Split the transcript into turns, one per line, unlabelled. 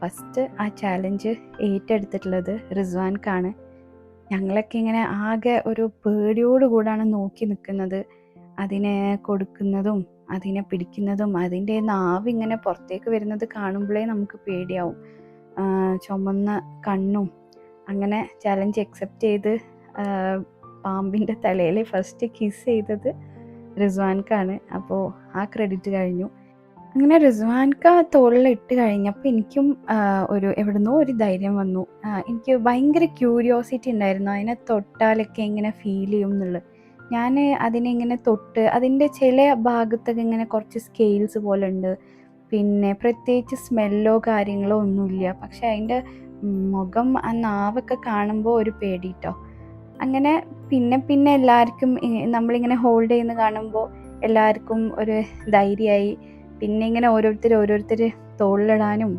First ആ challenge ഏറ്റെടുത്തിട്ടുള്ളത് റിസ്വാൻക്കാണ്. ഞങ്ങളൊക്കെ ഇങ്ങനെ ആകെ ഒരു പേടിയോട് കൂടാണ് നോക്കി നിൽക്കുന്നത്. അതിനെ കൊടുക്കുന്നതും അതിനെ പിടിക്കുന്നതും അതിൻ്റെ നാവിങ്ങനെ പുറത്തേക്ക് വരുന്നത് കാണുമ്പോഴേ നമുക്ക് പേടിയാവും. ചുമന്ന കണ്ണും. അങ്ങനെ ചലഞ്ച് അക്സെപ്റ്റ് ചെയ്ത് പാമ്പിൻ്റെ തലയിൽ ഫസ്റ്റ് കിസ് ചെയ്തത് റിസ്വാൻക്കാണ്. അപ്പോൾ ആ ക്രെഡിറ്റ് കഴിഞ്ഞു. അങ്ങനെ റിസ്വാൻക്ക തോളിലിട്ട് കഴിഞ്ഞപ്പോൾ എനിക്കും എവിടുന്നോ ഒരു ധൈര്യം വന്നു. എനിക്ക് ഭയങ്കര ക്യൂരിയോസിറ്റി ഉണ്ടായിരുന്നു, അതിനെ തൊട്ടാലൊക്കെ എങ്ങനെ ഫീൽ ചെയ്യും എന്നുള്ളത്. ഞാൻ അതിനെ ഇങ്ങനെ തൊട്ട് അതിൻ്റെ ചില ഭാഗത്തൊക്കെ ഇങ്ങനെ കുറച്ച് സ്കെയിൽസ് പോലെ ഉണ്ട്. പിന്നെ പ്രത്യേകിച്ച് സ്മെല്ലോ കാര്യങ്ങളോ ഒന്നുമില്ല. പക്ഷെ അതിൻ്റെ മുഖം, ആ നാവൊക്കെ കാണുമ്പോൾ ഒരു പേടിട്ടോ. അങ്ങനെ പിന്നെ എല്ലാവർക്കും നമ്മളിങ്ങനെ ഹോൾഡ് ചെയ്യുന്ന കാണുമ്പോൾ എല്ലാവർക്കും ഒരു ധൈര്യമായി. പിന്നെ ഇങ്ങനെ ഓരോരുത്തർ തോളിലിടാനും